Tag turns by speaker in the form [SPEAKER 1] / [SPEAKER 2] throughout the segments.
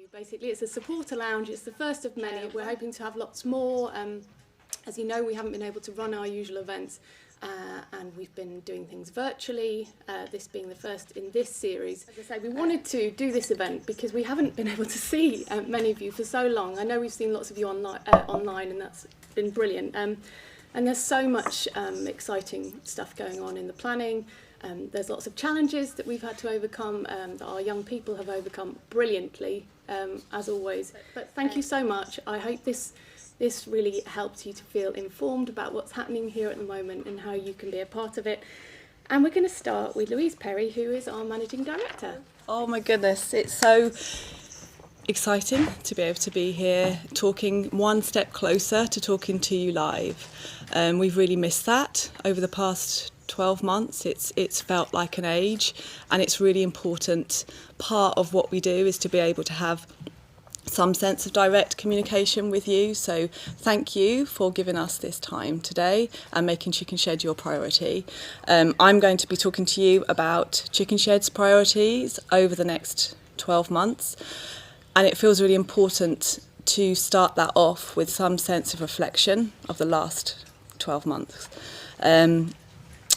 [SPEAKER 1] Basically, it's a supporter lounge. It's the first of many. We're hoping to have lots more. As you know, we haven't been able to run our usual events, and we've been doing things virtually, this being the first in this series. As I say, we wanted to do this event because we haven't been able to see many of you for so long. I know we've seen lots of you online, and that's been brilliant. And there's so much exciting stuff going on in the planning. There's lots of challenges that we've had to overcome, that our young people have overcome brilliantly, as always. But thank you so much. I hope this really helps you to feel informed about what's happening here at the moment and how you can be a part of it. And we're going to start with Louise Perry, who is our Managing Director.
[SPEAKER 2] Oh my goodness, it's so exciting to be able to be here talking one step closer to talking to you live. We've really missed that over the past 12 months. It's felt like an age, and it's really important. Part of what we do is to be able to have some sense of direct communication with you. So thank you for giving us this time today and making Chickenshed your priority. I'm going to be talking to you about Chickenshed's priorities over the next 12 months. And it feels really important to start that off with some sense of reflection of the last 12 months.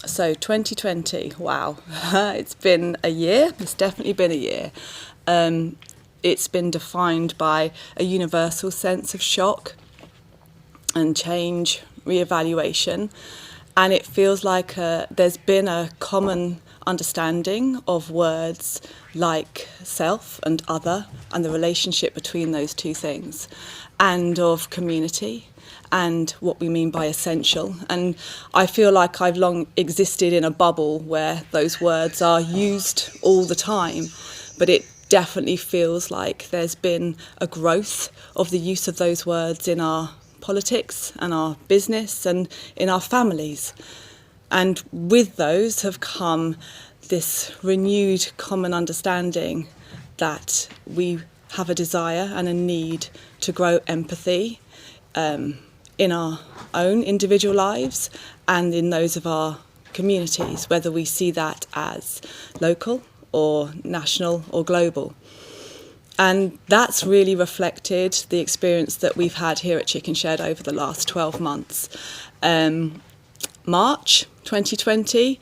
[SPEAKER 2] So 2020, wow, it's been a year. It's definitely been a year. It's been defined by a universal sense of shock and change, reevaluation, and it feels like there's been a common understanding of words like self and other and the relationship between those two things, and of community and what we mean by essential. And I feel like I've long existed in a bubble where those words are used all the time, but it definitely feels like there's been a growth of the use of those words in our politics and our business and in our families. And with those have come this renewed common understanding that we have a desire and a need to grow empathy in our own individual lives and in those of our communities, whether we see that as local or national or global. And that's really reflected the experience that we've had here at Chickenshed over the last 12 months. March 2020,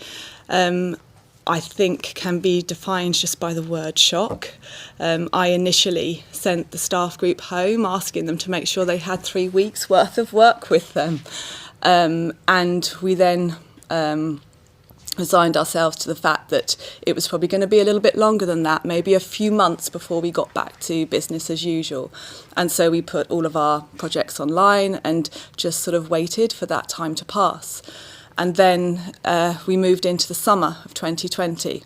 [SPEAKER 2] I think can be defined just by the word shock. I initially sent the staff group home asking them to make sure they had 3 weeks worth of work with them. And we then resigned ourselves to the fact that it was probably going to be a little bit longer than that, maybe a few months before we got back to business as usual. And so we put all of our projects online and just sort of waited for that time to pass. And then we moved into the summer of 2020.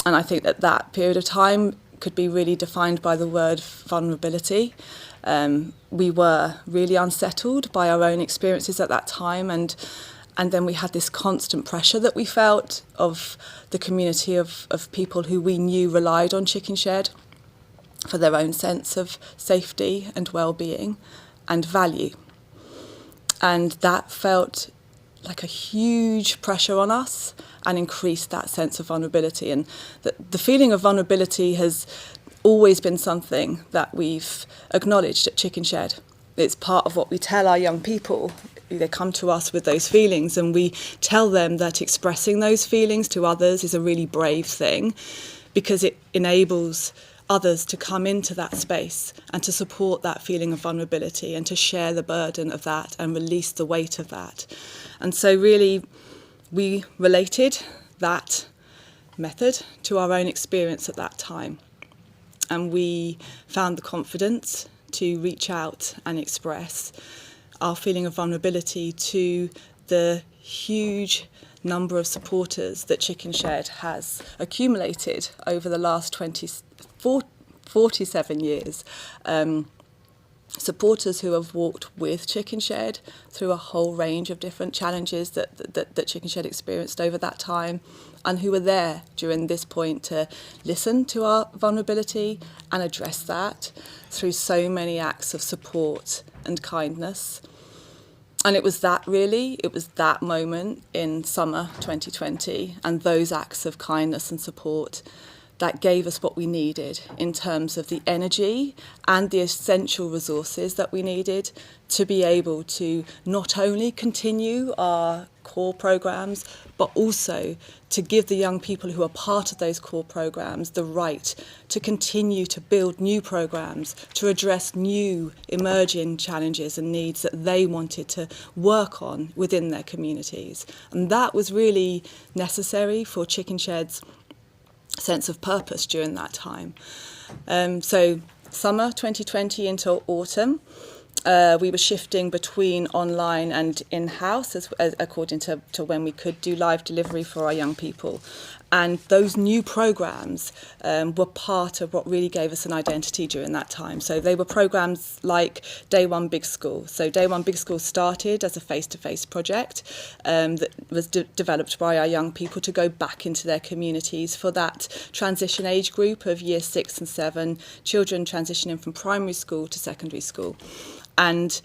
[SPEAKER 2] And I think that period of time could be really defined by the word vulnerability. We were really unsettled by our own experiences at that time, and then we had this constant pressure that we felt of the community of people who we knew relied on Chickenshed for their own sense of safety and well-being and value. And that felt like a huge pressure on us and increased that sense of vulnerability. And the feeling of vulnerability has always been something that we've acknowledged at Chickenshed. It's part of what we tell our young people. They come to us with those feelings, and we tell them that expressing those feelings to others is a really brave thing, because it enables others to come into that space and to support that feeling of vulnerability and to share the burden of that and release the weight of that. And so really we related that method to our own experience at that time, and we found the confidence to reach out and express our feeling of vulnerability to the huge number of supporters that Chickenshed has accumulated over the last 47 years. Supporters who have walked with Chickenshed through a whole range of different challenges that Chickenshed experienced over that time, and who were there during this point to listen to our vulnerability and address that through so many acts of support and kindness. And it was that moment in summer 2020 and those acts of kindness and support that gave us what we needed in terms of the energy and the essential resources that we needed to be able to not only continue our core programs, but also to give the young people who are part of those core programs the right to continue to build new programs, to address new emerging challenges and needs that they wanted to work on within their communities. And that was really necessary for Chickenshed's sense of purpose during that time. So summer 2020 into autumn, we were shifting between online and in-house as according to when we could do live delivery for our young people. And those new programmes were part of what really gave us an identity during that time. So they were programmes like Day One Big School. So Day One Big School started as a face-to-face project that was developed by our young people to go back into their communities for that transition age group of year 6 and 7, children transitioning from primary school to secondary school. And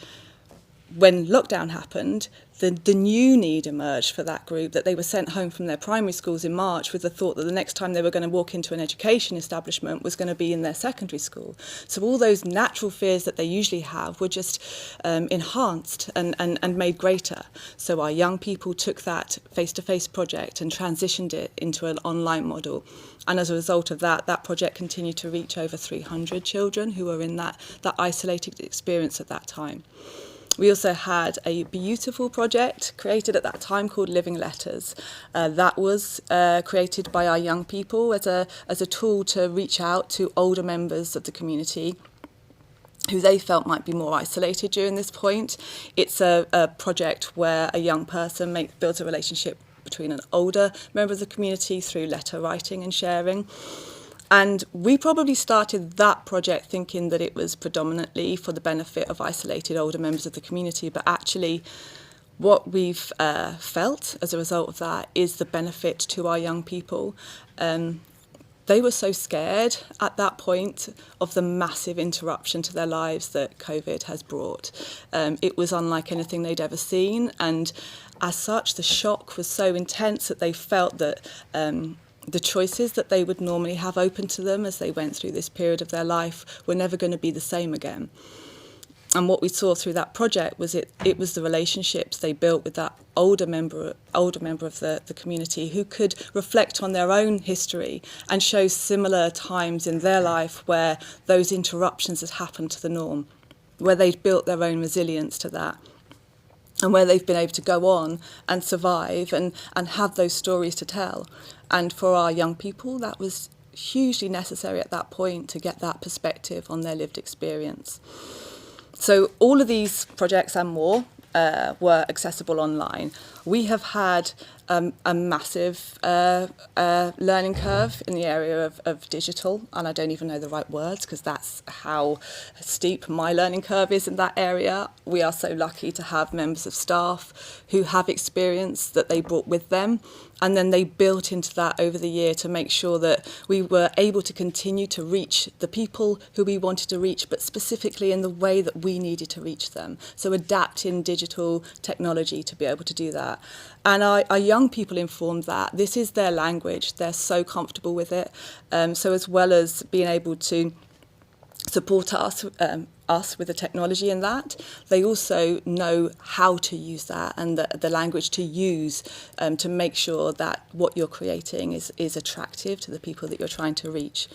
[SPEAKER 2] when lockdown happened, the new need emerged for that group, that they were sent home from their primary schools in March with the thought that the next time they were going to walk into an education establishment was going to be in their secondary school. So all those natural fears that they usually have were just enhanced and made greater. So our young people took that face-to-face project and transitioned it into an online model. And as a result of that, that project continued to reach over 300 children who were in that isolated experience at that time. We also had a beautiful project created at that time called Living Letters. That was created by our young people as a tool to reach out to older members of the community who they felt might be more isolated during this point. It's a project where a young person builds a relationship between an older member of the community through letter writing and sharing. And we probably started that project thinking that it was predominantly for the benefit of isolated older members of the community, but actually what we've felt as a result of that is the benefit to our young people. They were so scared at that point of the massive interruption to their lives that COVID has brought. It was unlike anything they'd ever seen, and as such, the shock was so intense that they felt that the choices that they would normally have open to them as they went through this period of their life were never going to be the same again. And what we saw through that project was it was the relationships they built with that older member of the community who could reflect on their own history and show similar times in their life where those interruptions had happened to the norm, where they'd built their own resilience to that, and where they've been able to go on and survive and have those stories to tell. And for our young people, that was hugely necessary at that point to get that perspective on their lived experience. So all of these projects and more were accessible online. We have had a massive learning curve in the area of digital, and I don't even know the right words because that's how steep my learning curve is in that area. We are so lucky to have members of staff who have experience that they brought with them, and then they built into that over the year to make sure that we were able to continue to reach the people who we wanted to reach, but specifically in the way that we needed to reach them. So adapting digital technology to be able to do that. And our young people informed that this is their language. They're so comfortable with it. So as well as being able to support us with the technology in that, they also know how to use that and the language to use to make sure that what you're creating is attractive to the people that you're trying to reach.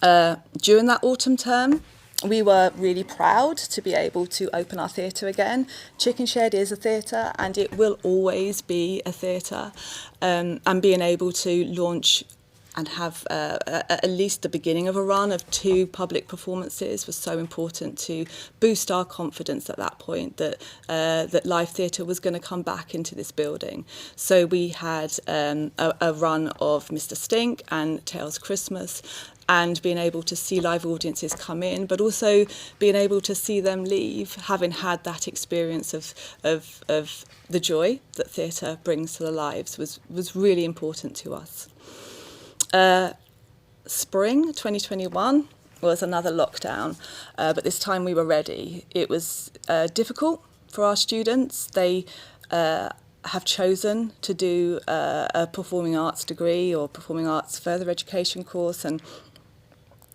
[SPEAKER 2] During that autumn term, we were really proud to be able to open our theatre again. Chickenshed is a theatre and it will always be a theatre. And being able to launch and have at least the beginning of a run of 2 public performances was so important to boost our confidence at that point that live theatre was going to come back into this building. So we had a run of Mr. Stink and Tales Christmas, and being able to see live audiences come in, but also being able to see them leave, having had that experience of the joy that theatre brings to their lives was really important to us. Spring 2021 was another lockdown, but this time we were ready. It was difficult for our students. They have chosen to do a performing arts degree or performing arts further education course, and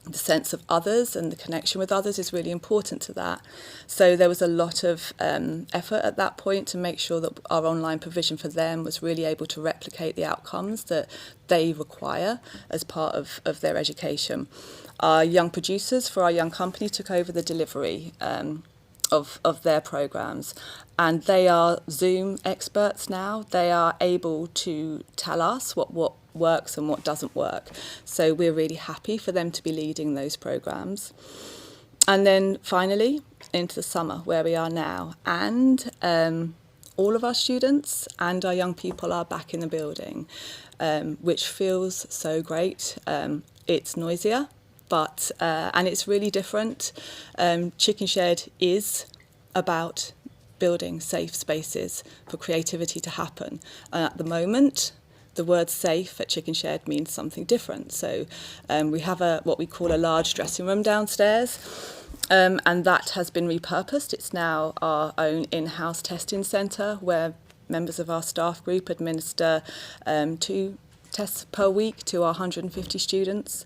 [SPEAKER 2] the sense of others and the connection with others is really important to that. So there was a lot of effort at that point to make sure that our online provision for them was really able to replicate the outcomes that they require as part of their education. Our young producers for our young company took over the delivery of their programs, and they are Zoom experts now. They are able to tell us what works and what doesn't work. So we're really happy for them to be leading those programs. And then finally, into the summer, where we are now. And all of our students and our young people are back in the building, which feels so great. It's noisier, but and it's really different. Chickenshed is about building safe spaces for creativity to happen. And at the moment, the word safe at Chickenshed means something different. So we have what we call a large dressing room downstairs, and that has been repurposed. It's now our own in-house testing centre where members of our staff group administer 2 tests per week to our 150 students.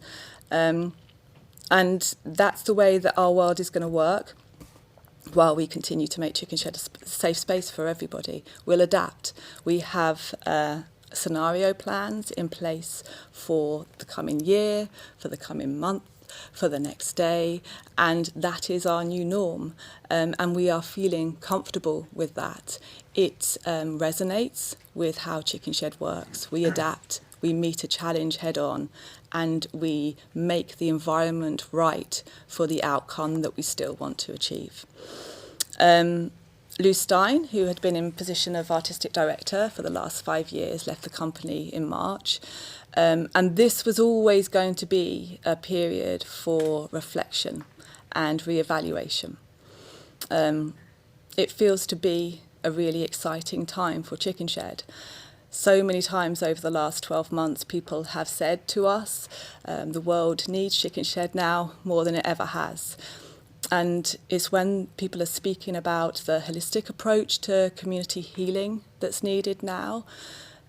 [SPEAKER 2] And that's the way that our world is going to work while we continue to make Chickenshed a safe space for everybody. We'll adapt. We have scenario plans in place for the coming year, for the coming month, for the next day, and that is our new norm, and we are feeling comfortable with that. It resonates with how Chickenshed works. We adapt, we meet a challenge head on, and we make the environment right for the outcome that we still want to achieve. Louise Stein, who had been in position of artistic director for the last 5 years, left the company in March. And this was always going to be a period for reflection and re-evaluation. It feels to be a really exciting time for Chickenshed. So many times over the last 12 months, people have said to us, the world needs Chickenshed now more than it ever has. And it's when people are speaking about the holistic approach to community healing that's needed now,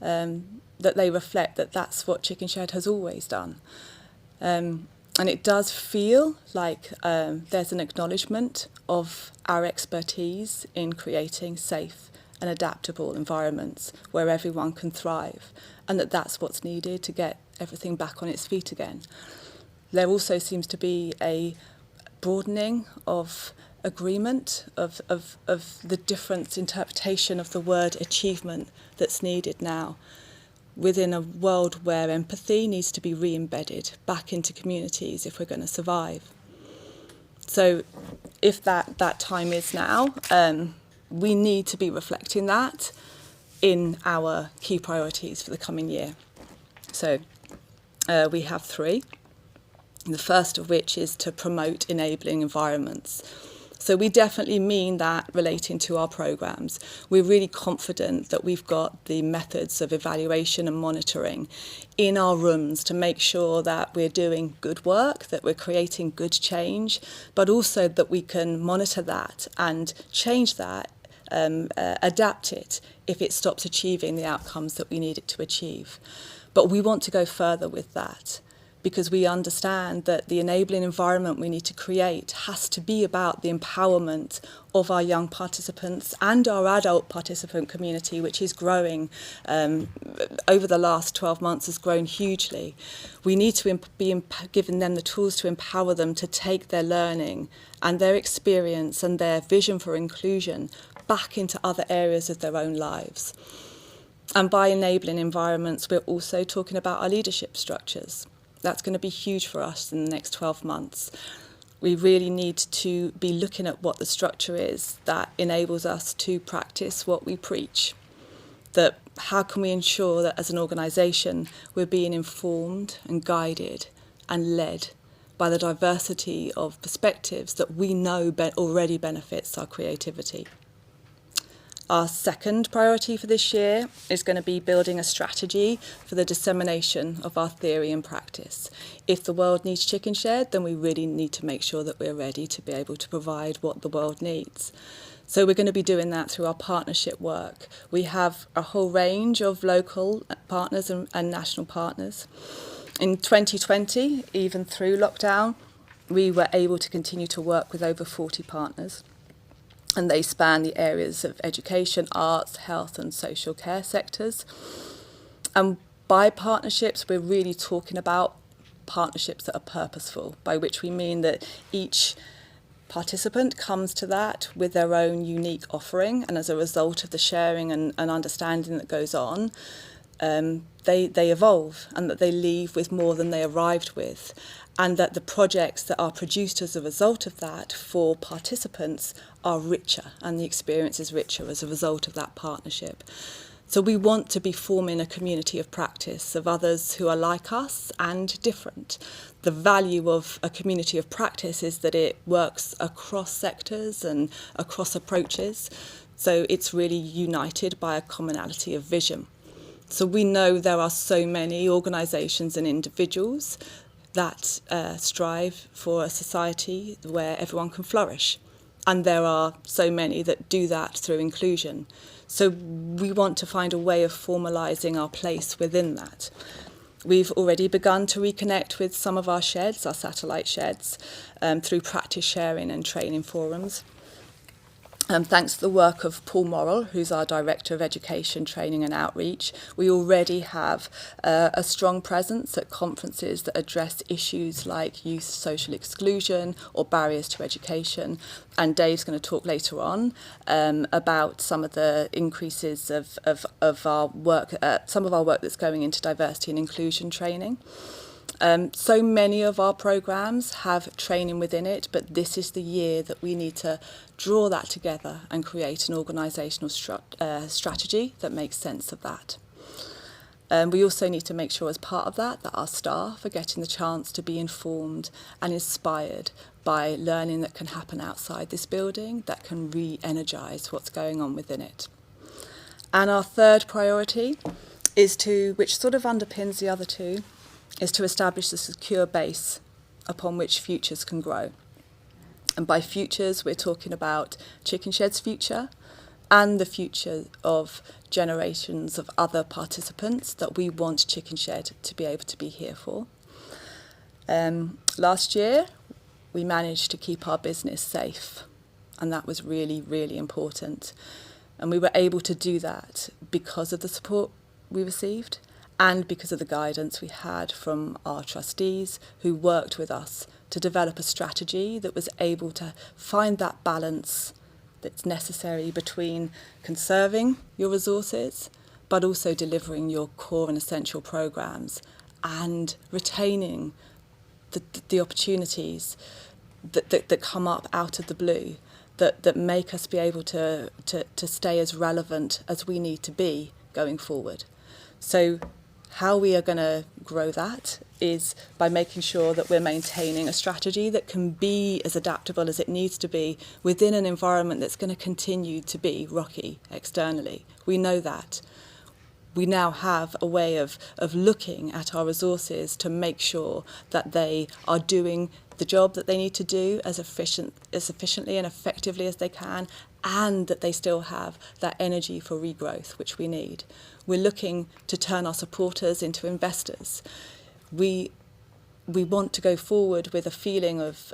[SPEAKER 2] that they reflect that that's what Chickenshed has always done. And it does feel like there's an acknowledgement of our expertise in creating safe and adaptable environments where everyone can thrive, and that's what's needed to get everything back on its feet again. There also seems to be a broadening of agreement of the different interpretation of the word achievement that's needed now within a world where empathy needs to be re-embedded back into communities if we're going to survive. So if that time is now, we need to be reflecting that in our key priorities for the coming year. So we have 3. The first of which is to promote enabling environments. So we definitely mean that relating to our programmes. We're really confident that we've got the methods of evaluation and monitoring in our rooms to make sure that we're doing good work, that we're creating good change, but also that we can monitor that and change that, adapt it if it stops achieving the outcomes that we need it to achieve. But we want to go further with that, because we understand that the enabling environment we need to create has to be about the empowerment of our young participants and our adult participant community, which is growing over the last 12 months, has grown hugely. We need to be giving them the tools to empower them to take their learning and their experience and their vision for inclusion back into other areas of their own lives. And by enabling environments, we're also talking about our leadership structures. That's going to be huge for us in the next 12 months. We really need to be looking at what the structure is that enables us to practice what we preach. That how can we ensure that as an organisation we're being informed and guided and led by the diversity of perspectives that we know already benefits our creativity. Our second priority for this year is going to be building a strategy for the dissemination of our theory and practice. If the world needs Chickenshed, then we really need to make sure that we're ready to be able to provide what the world needs. So we're going to be doing that through our partnership work. We have a whole range of local partners and national partners. In 2020, even through lockdown, we were able to continue to work with over 40 partners. And they span the areas of education, arts, health and social care sectors. And by partnerships, we're really talking about partnerships that are purposeful, by which we mean that each participant comes to that with their own unique offering, and as a result of the sharing and understanding that goes on, they evolve, and that they leave with more than they arrived with, and that the projects that are produced as a result of that for participants are richer, and the experience is richer as a result of that partnership. So we want to be forming a community of practice of others who are like us and different. The value of a community of practice is that it works across sectors and across approaches. So it's really united by a commonality of vision. So we know there are so many organisations and individuals that strive for a society where everyone can flourish. And there are so many that do that through inclusion. So we want to find a way of formalising our place within that. We've already begun to reconnect with some of our sheds, our satellite sheds, through practice sharing and training forums. Thanks to the work of Paul Morrell, who's our Director of Education, Training and Outreach, we already have a strong presence at conferences that address issues like youth social exclusion or barriers to education. And Dave's going to talk later on about some of the increases of our work, some of our work that's going into diversity and inclusion training. So many of our programmes have training within it, but this is the year that we need to draw that together and create an organisational strategy that makes sense of that. We also need to make sure as part of that our staff are getting the chance to be informed and inspired by learning that can happen outside this building that can re-energise what's going on within it. And our third priority is to, which sort of underpins the other two, is to establish a secure base upon which futures can grow. And by futures, we're talking about Chickenshed's future and the future of generations of other participants that we want Chickenshed to be able to be here for. Last year, we managed to keep our business safe, and that was really, really important. And we were able to do that because of the support we received, and because of the guidance we had from our trustees who worked with us to develop a strategy that was able to find that balance that's necessary between conserving your resources but also delivering your core and essential programmes and retaining the opportunities that come up out of the blue that make us be able to stay as relevant as we need to be going forward. So how we are going to grow that is by making sure that we're maintaining a strategy that can be as adaptable as it needs to be within an environment that's going to continue to be rocky externally. We know that. We now have a way of looking at our resources to make sure that they are doing the job that they need to do as efficiently and effectively as they can, and that they still have that energy for regrowth, which we need. We're looking to turn our supporters into investors. We want to go forward with a feeling of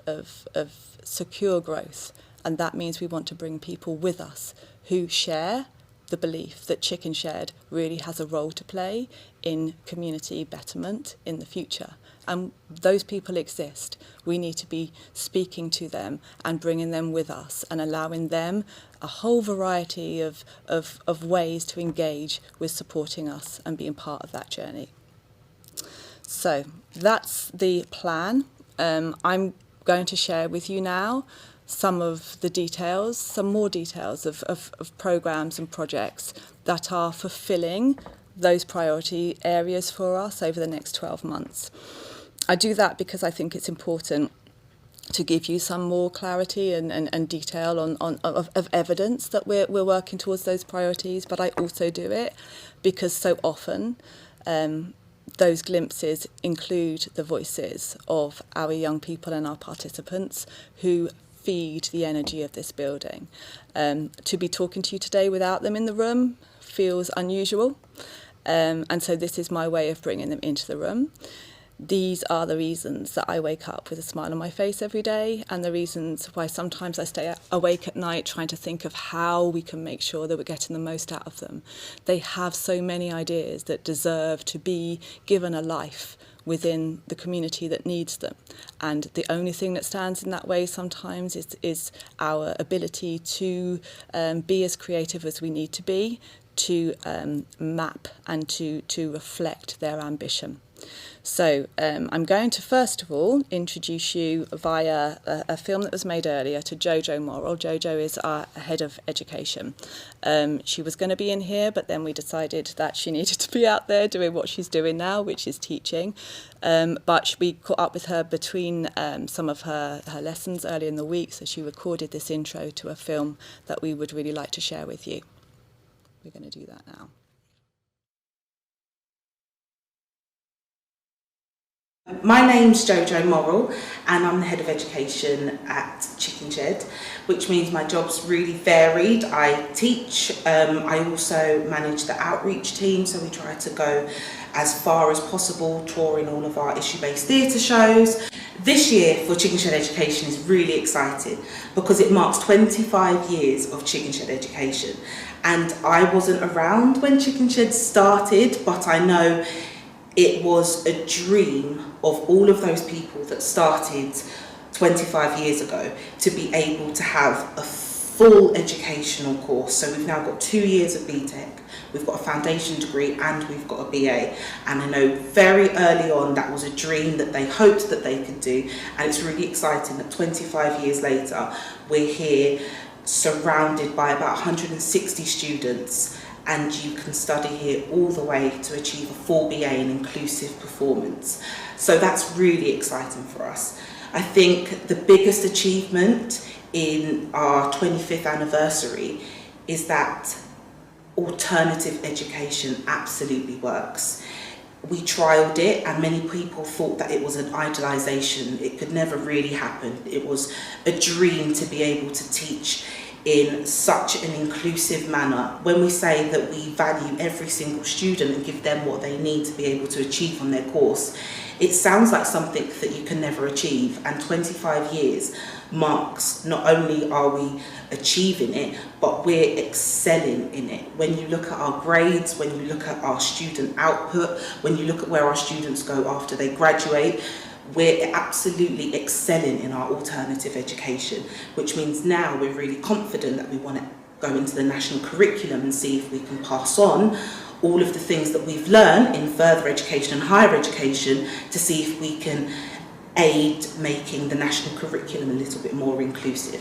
[SPEAKER 2] secure growth, and that means we want to bring people with us who share the belief that Chickenshed really has a role to play in community betterment in the future. And those people exist. We need to be speaking to them and bringing them with us and allowing them a whole variety of ways to engage with supporting us and being part of that journey. So that's the plan. I'm going to share with you now some of the details, some more details of programmes and projects that are fulfilling those priority areas for us over the next 12 months. I do that because I think it's important to give you some more clarity and detail of evidence that we're working towards those priorities, but I also do it because so often those glimpses include the voices of our young people and our participants who feed the energy of this building. To be talking to you today without them in the room feels unusual, and so this is my way of bringing them into the room. These are the reasons that I wake up with a smile on my face every day, and the reasons why sometimes I stay awake at night trying to think of how we can make sure that we're getting the most out of them. They have so many ideas that deserve to be given a life within the community that needs them, and the only thing that stands in that way sometimes is our ability to be as creative as we need to be, to map and to reflect their ambition. So I'm going to first of all introduce you via a film that was made earlier to Jojo Morrill. Jojo is our head of education. She was going to be in here, but then we decided that she needed to be out there doing what she's doing now, which is teaching. But we caught up with her between some of her lessons earlier in the week, so she recorded this intro to a film that we would really like to share with you. We're going to do that now.
[SPEAKER 3] My name's Jojo Morrill, and I'm the head of education at Chickenshed, which means my job's really varied. I teach, I also manage the outreach team, so we try to go as far as possible, touring all of our issue-based theatre shows. This year for Chickenshed Education is really exciting because it marks 25 years of Chickenshed Education, and I wasn't around when Chickenshed started, but I know it was a dream of all of those people that started 25 years ago to be able to have a full educational course. So we've now got 2 years of BTEC, we've got a foundation degree, and we've got a BA. And I know very early on that was a dream that they hoped that they could do. And it's really exciting that 25 years later, we're here surrounded by about 160 students, and you can study here all the way to achieve a full BA in inclusive performance. So that's really exciting for us. I think the biggest achievement in our 25th anniversary is that alternative education absolutely works. We trialled it, and many people thought that it was an idealisation. It could never really happen. It was a dream to be able to teach in such an inclusive manner. When we say that we value every single student and give them what they need to be able to achieve on their course, it sounds like something that you can never achieve, and 25 years marks not only are we achieving it, but we're excelling in it. When you look at our grades, when you look at our student output, when you look at where our students go after they graduate, we're absolutely excelling in our alternative education, which means now we're really confident that we want to go into the national curriculum and see if we can pass on all of the things that we've learned in further education and higher education to see if we can aid making the national curriculum a little bit more inclusive.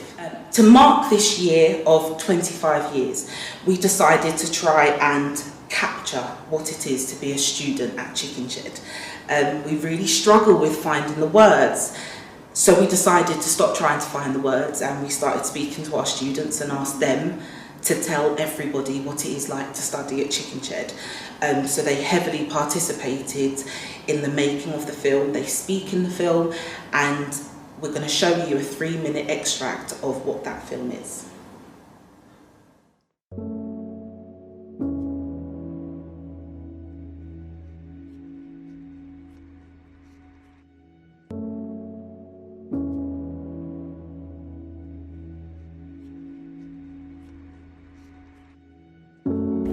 [SPEAKER 3] To mark this year of 25 years, we decided to try and capture what it is to be a student at Chickenshed. We really struggle with finding the words, so we decided to stop trying to find the words, and we started speaking to our students and asked them to tell everybody what it is like to study at Chickenshed. So they heavily participated in the making of the film. They speak in the film, and we're going to show you a 3-minute extract of what that film is.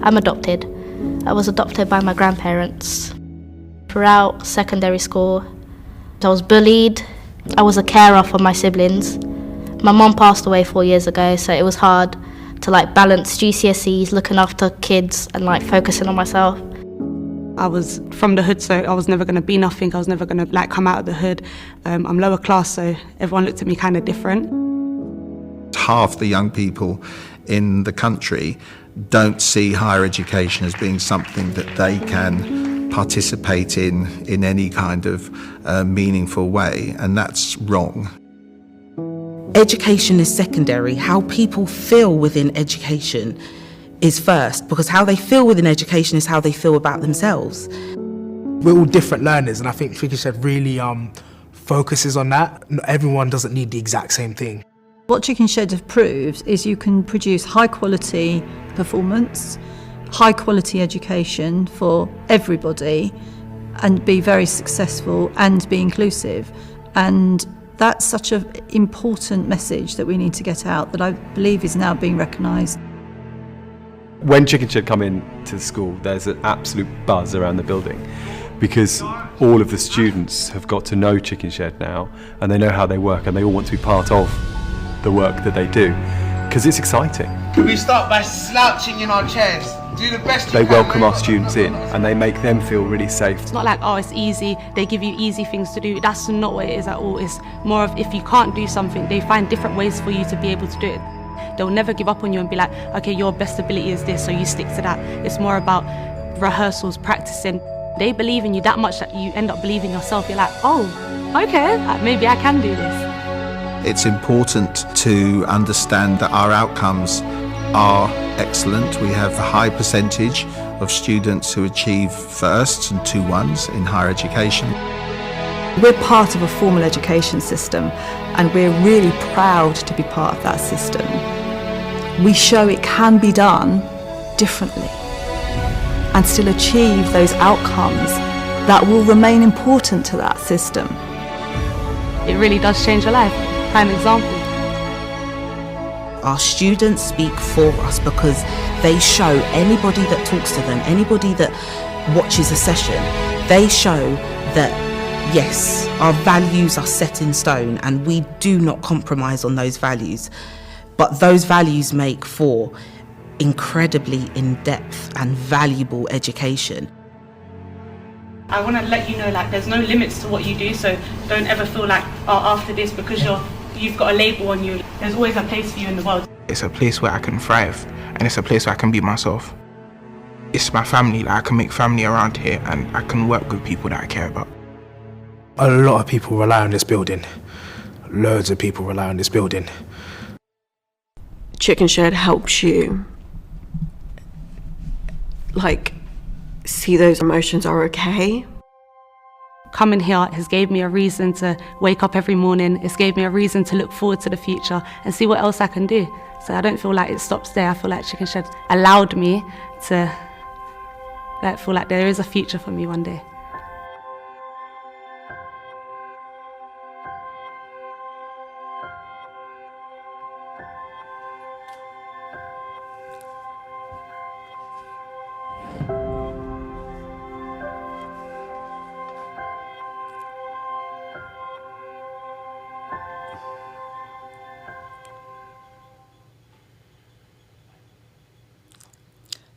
[SPEAKER 4] I'm adopted. I was adopted by my grandparents. Throughout secondary school, I was bullied. I was a carer for my siblings. My mum passed away 4 years ago, so it was hard to balance GCSEs, looking after kids, and focusing on myself.
[SPEAKER 5] I was from the hood, so I was never going to be nothing. I was never going to come out of the hood. I'm lower class, so everyone looked at me kind of different.
[SPEAKER 6] Half the young people in the country don't see higher education as being something that they can participate in any kind of meaningful way, and that's wrong.
[SPEAKER 3] Education is secondary. How people feel within education is first, because how they feel within education is how they feel about themselves.
[SPEAKER 7] We're all different learners, and I think Chickenshed really focuses on that. Everyone doesn't need the exact same thing.
[SPEAKER 8] What Chickenshed have proved is you can produce high quality performance, high quality education for everybody and be very successful and be inclusive. And that's such an important message that we need to get out that I believe is now being recognised.
[SPEAKER 9] When Chickenshed come in to the school, there's an absolute buzz around the building because all of the students have got to know Chickenshed now and they know how they work and they all want to be part of the work that they do because it's exciting.
[SPEAKER 7] Can we start by slouching in our chairs? Do the best you
[SPEAKER 9] They
[SPEAKER 7] can,
[SPEAKER 9] welcome
[SPEAKER 7] mate.
[SPEAKER 9] our students in and they make them feel really safe.
[SPEAKER 5] It's not like, oh, it's easy, they give you easy things to do. That's not what it is at all. It's more of if you can't do something, they find different ways for you to be able to do it. They'll never give up on you and be like, okay, your best ability is this, so you stick to that. It's more about rehearsals, practicing. They believe in you that much that you end up believing yourself. You're like, oh, okay, maybe I can do this.
[SPEAKER 6] It's important to understand that our outcomes are excellent. We have a high percentage of students who achieve firsts and 2-1s in higher education.
[SPEAKER 2] We're part of a formal education system and we're really proud to be part of that system. We show it can be done differently and still achieve those outcomes that will remain important to that system.
[SPEAKER 5] It really does change your life. Prime example.
[SPEAKER 3] Our students speak for us because they show anybody that talks to them, anybody that watches a session, they show that yes, our values are set in stone and we do not compromise on those values. But those values make for incredibly in-depth and valuable education.
[SPEAKER 5] I want to let you know, like, there's no limits to what you do, so don't ever feel like, oh, after this, because you've got a label on you, there's always a place for you in the world.
[SPEAKER 10] It's a place where I can thrive and it's a place where I can be myself. It's my family, like I can make family around here and I can work with people that I care about.
[SPEAKER 7] A lot of people rely on this building. Loads of people rely on this building.
[SPEAKER 11] Chickenshed helps you, like, see those emotions are okay.
[SPEAKER 5] Coming here has gave me a reason to wake up every morning. It's gave me a reason to look forward to the future and see what else I can do. So I don't feel like it stops there. I feel like Chickenshed allowed me to feel like there is a future for me one day.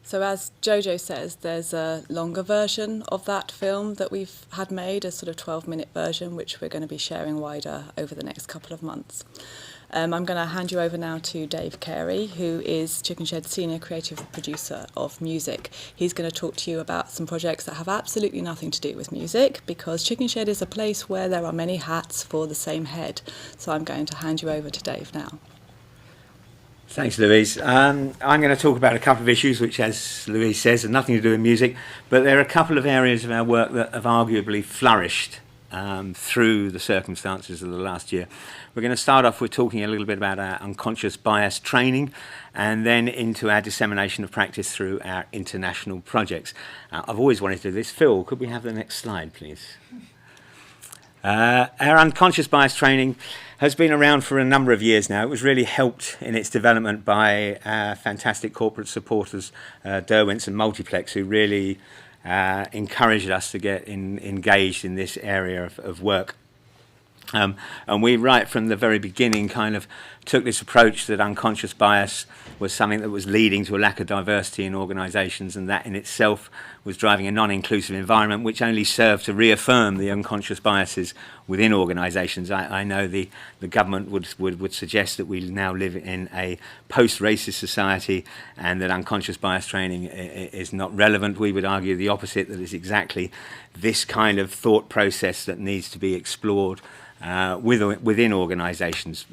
[SPEAKER 2] So as Jojo says, there's a longer version of that film that we've had made, a sort of 12-minute version, which we're going to be sharing wider over the next couple of months. I'm going to hand you over now to Dave Carey, who is Chickenshed's Senior Creative Producer of Music. He's going to talk to you about some projects that have absolutely nothing to do with music, because Chickenshed is a place where there are many hats for the same head. So I'm going to hand you over to Dave now.
[SPEAKER 12] Thanks, Louise. I'm going to talk about a couple of issues which, as Louise says, have nothing to do with music, but there are a couple of areas of our work that have arguably flourished through the circumstances of the last year. We're going to start off with talking a little bit about our unconscious bias training and then into our dissemination of practice through our international projects. I've always wanted to do this. Phil, could we have the next slide, please? Our unconscious bias training has been around for a number of years now. It was really helped in its development by our fantastic corporate supporters, Derwents and Multiplex, who really encouraged us to get engaged in this area of work. And we, right from the very beginning, kind of took this approach that unconscious bias was something that was leading to a lack of diversity in organisations, and that in itself was driving a non-inclusive environment, which only served to reaffirm the unconscious biases within organisations. I know the government would suggest that we now live in a post-racist society and that unconscious bias training is not relevant. We would argue the opposite, that it's exactly this kind of thought process that needs to be explored within organisations.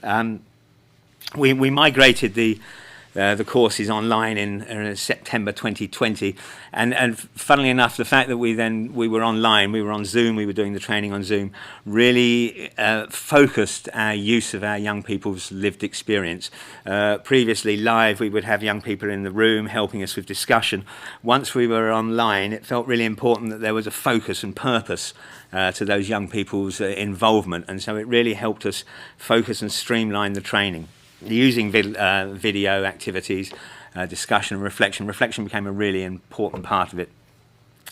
[SPEAKER 12] We migrated the The course is online in September 2020, and funnily enough, the fact that we were online, we were on Zoom, we were doing the training on Zoom, really focused our use of our young people's lived experience. Previously live, we would have young people in the room helping us with discussion. Once we were online, it felt really important that there was a focus and purpose to those young people's involvement, and so it really helped us focus and streamline the training. Using video activities, discussion and reflection. Reflection became a really important part of it.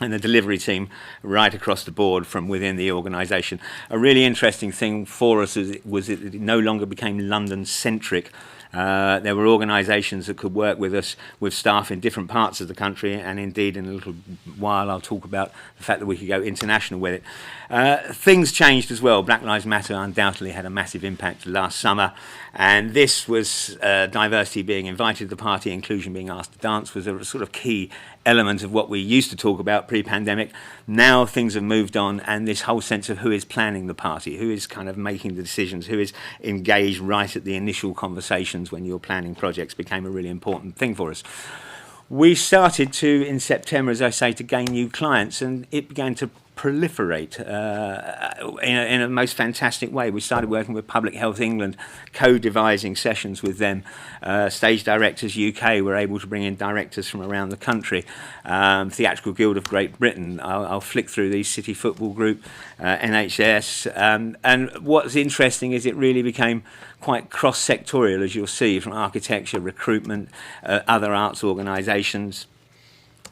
[SPEAKER 12] And the delivery team right across the board from within the organisation. A really interesting thing for us was that it no longer became London-centric. There were organisations that could work with us, with staff in different parts of the country, and indeed in a little while I'll talk about the fact that we could go international with it. Things changed as well. Black Lives Matter undoubtedly had a massive impact last summer, and this was diversity being invited to the party, inclusion being asked to dance, was a sort of key element of what we used to talk about pre-pandemic. Now things have moved on, and this whole sense of who is planning the party, who is kind of making the decisions, who is engaged right at the initial conversations when you're planning projects became a really important thing for us. We started to, in September, as I say, to gain new clients, and it began to proliferate in a most fantastic way. We started working with Public Health England, co-devising sessions with them. Stage Directors UK were able to bring in directors from around the country. Theatrical Guild of Great Britain. I'll flick through these. City Football Group, NHS. And what's interesting is it really became quite cross-sectorial, as you'll see, from architecture, recruitment, other arts organisations.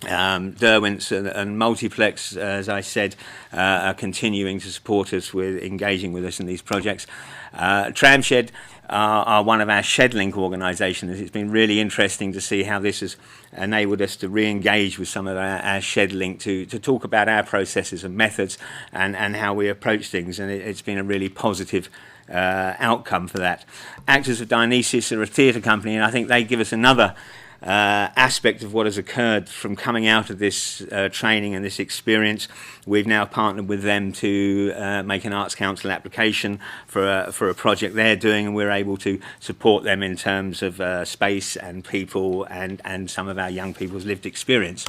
[SPEAKER 12] Derwents and Multiplex, as I said, are continuing to support us with engaging with us in these projects. Tramshed are one of our ShedLink organisations. It's been really interesting to see how this has enabled us to re-engage with some of our ShedLink to talk about our processes and methods and how we approach things, and it's been a really positive outcome for that. Actors of Dionysus are a theatre company, and I think they give us another aspect of what has occurred from coming out of this training and this experience. We've now partnered with them to make an Arts Council application for a project they're doing, and we're able to support them in terms of space and people and some of our young people's lived experience.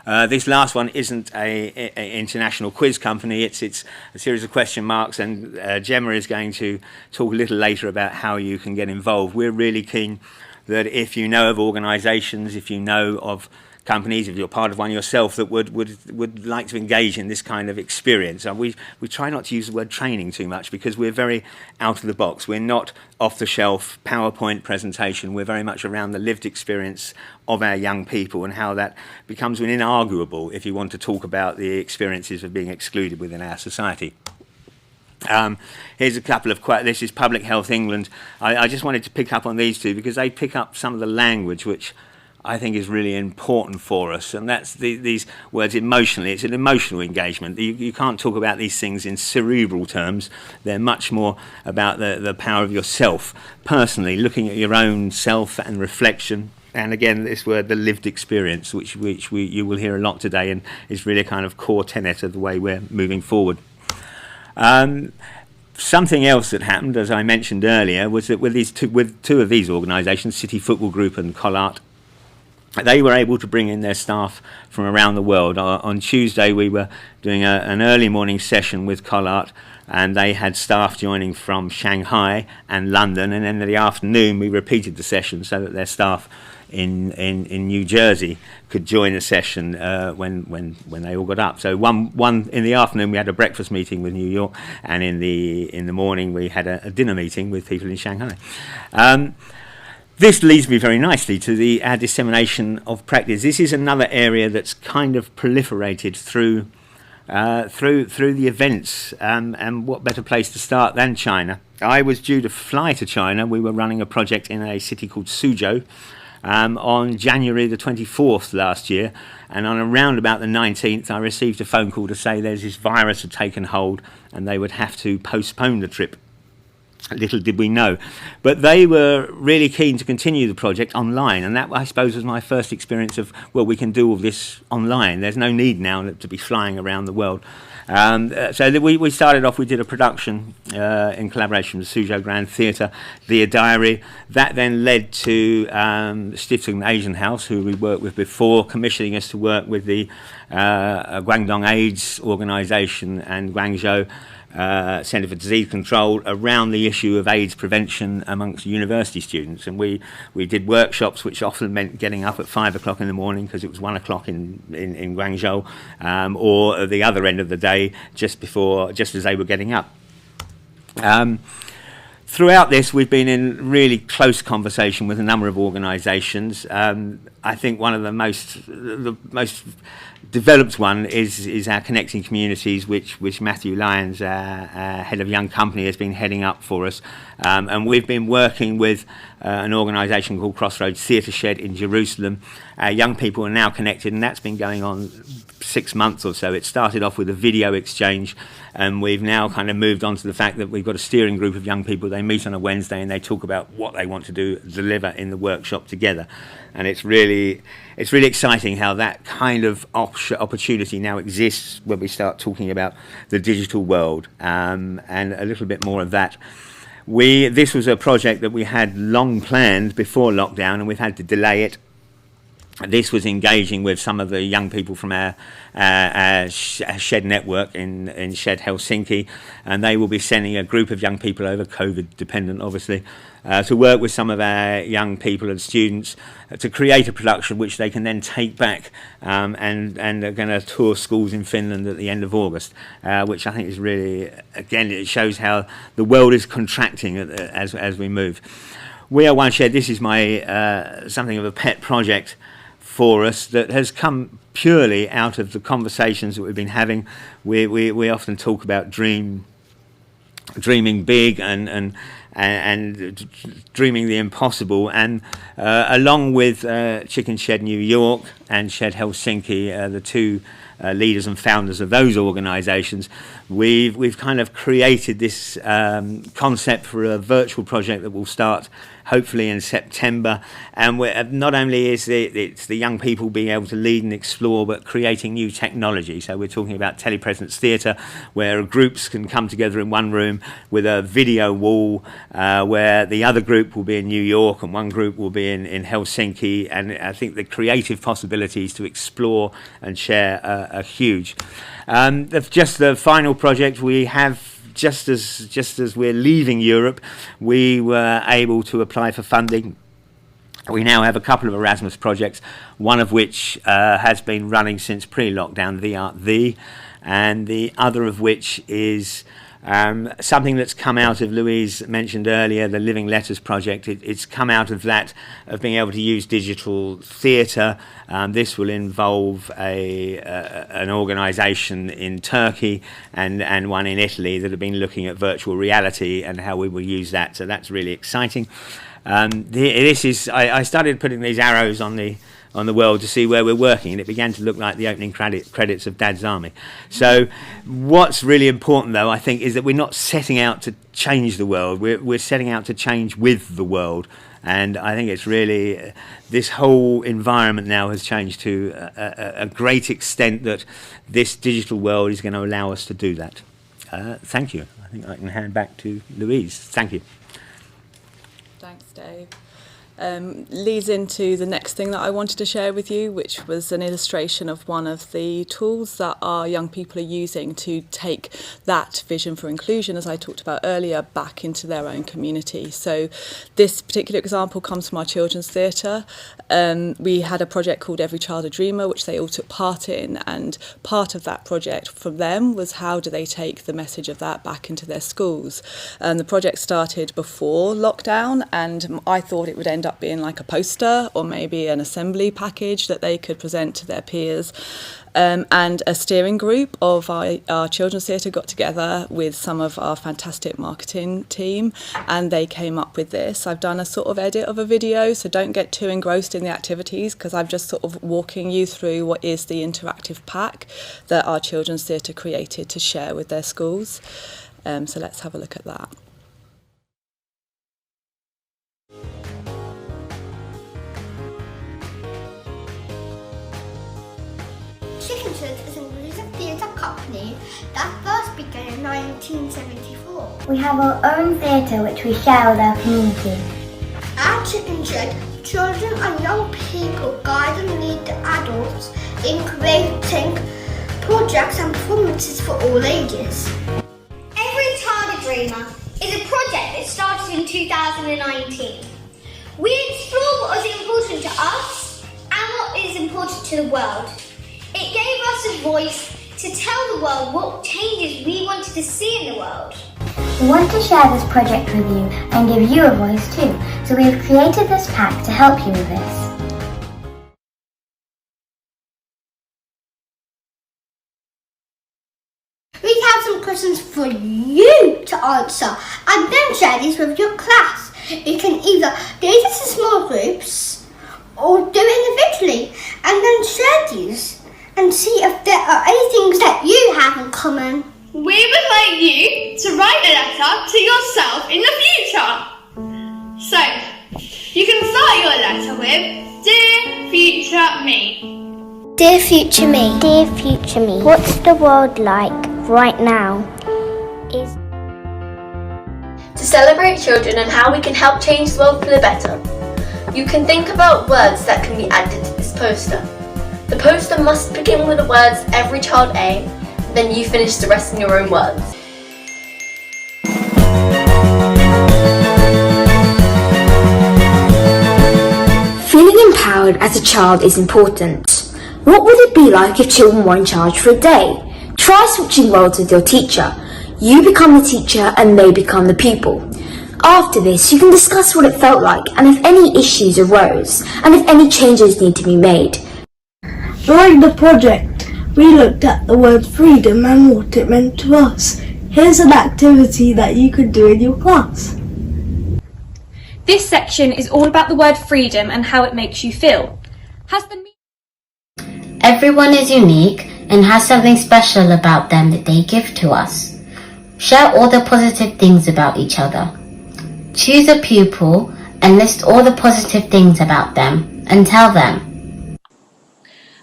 [SPEAKER 12] This last one isn't a international quiz company, it's a series of question marks, and Gemma is going to talk a little later about how you can get involved. We're really keen that if you know of organisations, if you know of companies, if you're part of one yourself that would like to engage in this kind of experience. And we try not to use the word training too much because we're very out of the box. We're not off-the-shelf PowerPoint presentation. We're very much around the lived experience of our young people and how that becomes an inarguable if you want to talk about the experiences of being excluded within our society. Here's a couple of this is Public Health England. I just wanted to pick up on these two because they pick up some of the language which I think is really important for us, and that's these words emotionally. It's an emotional engagement. You can't talk about these things in cerebral terms. They're much more about the power of yourself, personally, looking at your own self and reflection. And again, this word, the lived experience, which you will hear a lot today, and is really a kind of core tenet of the way we're moving forward. Something else that happened, as I mentioned earlier, was that with two of these organisations, City Football Group and Collart, they were able to bring in their staff from around the world. On Tuesday, we were doing an early morning session with Collart, and they had staff joining from Shanghai and London, and then in the afternoon we repeated the session so that their staff in New Jersey could join the session when they all got up. So one in the afternoon we had a breakfast meeting with New York, and in the morning we had a dinner meeting with people in Shanghai. This leads me very nicely to our dissemination of practice. This is another area that's kind of proliferated through the events, and what better place to start than China. I was due to fly to China. We were running a project in a city called Suzhou on January the 24th last year, and on around about the 19th I received a phone call to say there's this virus had taken hold and they would have to postpone the trip. Little did we know. But they were really keen to continue the project online, and that, I suppose, was my first experience of, well, we can do all this online. There's no need now to be flying around the world. We started off, we did a production in collaboration with Suzhou Grand Theatre, The Diary. That then led to Stiftung Asian House, who we worked with before, commissioning us to work with the Guangdong AIDS organisation and Guangzhou Centre for Disease Control around the issue of AIDS prevention amongst university students. And we did workshops, which often meant getting up at 5 o'clock in the morning because it was 1 o'clock in Guangzhou, or at the other end of the day, just as they were getting up. Throughout this, we've been in really close conversation with a number of organisations. I think one of the most developed one is our Connecting Communities, which Matthew Lyons, our head of Young Company, has been heading up for us. And we've been working with an organisation called Crossroads Theatre Shed in Jerusalem. Our young people are now connected, and that's been going on 6 months or so. It started off with a video exchange, and we've now kind of moved on to the fact that we've got a steering group of young people. They meet on a Wednesday and they talk about what they want to deliver in the workshop together. And it's really exciting how that kind of opportunity now exists when we start talking about the digital world, and a little bit more of that. This was a project that we had long planned before lockdown, and we've had to delay it. This was engaging with some of the young people from our Shed network in Shed Helsinki, and they will be sending a group of young people over, COVID dependent obviously, to work with some of our young people and students to create a production which they can then take back, and are going to tour schools in Finland at the end of August, which I think is really, again, it shows how the world is contracting as we move. We Are One Shed, this is my something of a pet project for us that has come purely out of the conversations that we've been having. We often talk about dreaming big and dreaming the impossible, and along with Chickenshed New York and Shed Helsinki, the two leaders and founders of those organisations, we've kind of created this concept for a virtual project that will start hopefully in September, and not only is it's the young people being able to lead and explore, but creating new technology. So we're talking about telepresence theatre, where groups can come together in one room with a video wall, where the other group will be in New York and one group will be in Helsinki, and I think the creative possibilities to explore and share are huge. Just the final project we have, just as we're leaving Europe, we were able to apply for funding. We now have a couple of Erasmus projects, one of which has been running since pre-lockdown, The Art Thee, and the other of which is something that's come out of, Louise mentioned earlier, the Living Letters project. It's come out of that, of being able to use digital theatre. This will involve an organisation in Turkey and one in Italy that have been looking at virtual reality and how we will use that. So that's really exciting. I started putting these arrows on the world to see where we're working, and it began to look like the opening credits of Dad's Army. So what's really important, though, I think, is that we're not setting out to change the world. We're setting out to change with the world. And I think it's really, this whole environment now has changed to a great extent that this digital world is going to allow us to do that. Thank you. I think I can hand back to Louise. Thank you.
[SPEAKER 2] Thanks, Dave. Leads into the next thing that I wanted to share with you, which was an illustration of one of the tools that our young people are using to take that vision for inclusion, as I talked about earlier, back into their own community. So this particular example comes from our children's theatre. We had a project called Every Child a Dreamer, which they all took part in, and part of that project from them was how do they take the message of that back into their schools. The project started before lockdown, and I thought it would end up being like a poster or maybe an assembly package that they could present to their peers. And a steering group of our children's theatre got together with some of our fantastic marketing team, and they came up with this. I've done a sort of edit of a video, so don't get too engrossed in the activities, because I'm just sort of walking you through what is the interactive pack that our children's theatre created to share with their schools. So let's have a look at that.
[SPEAKER 13] Chickenshed is a music theatre company that first began in 1974.
[SPEAKER 14] We have our own theatre which we share with our community.
[SPEAKER 13] At Chickenshed, children and young people guide and lead the adults in creating projects and performances for all ages.
[SPEAKER 14] Every Child a Dreamer is a project that started in 2019. We explore what is important to us and what is important to the world. It gave us a voice to tell the world what changes we wanted to see in the world.
[SPEAKER 15] We want to share this project with you and give you a voice too, so we have created this pack to help you with this.
[SPEAKER 13] We have some questions for you to answer and then share these with your class. You can either do this in small groups or do it individually and then share these and see if there are any things that you have in common.
[SPEAKER 16] We would like you to write a letter to yourself in the future. So, you can start your letter with Dear Future Me.
[SPEAKER 14] Dear Future Me.
[SPEAKER 15] Dear future me, what's the world like right now?
[SPEAKER 17] To celebrate children and how we can help change the world for the better. You can think about words that can be added to this poster. The poster must begin with the words every child aim, then you finish the rest in your own words.
[SPEAKER 18] Feeling empowered as a child is important. What would it be like if children were in charge for a day? Try switching roles with your teacher. You become the teacher and they become the pupil. After this, you can discuss what it felt like and if any issues arose and if any changes need to be made.
[SPEAKER 19] During the project, we looked at the word freedom and what it meant to us. Here's an activity that you could do in your class.
[SPEAKER 20] This section is all about the word freedom and how it makes you feel.
[SPEAKER 21] Everyone is unique and has something special about them that they give to us. Share all the positive things about each other. Choose a pupil and list all the positive things about them and tell them.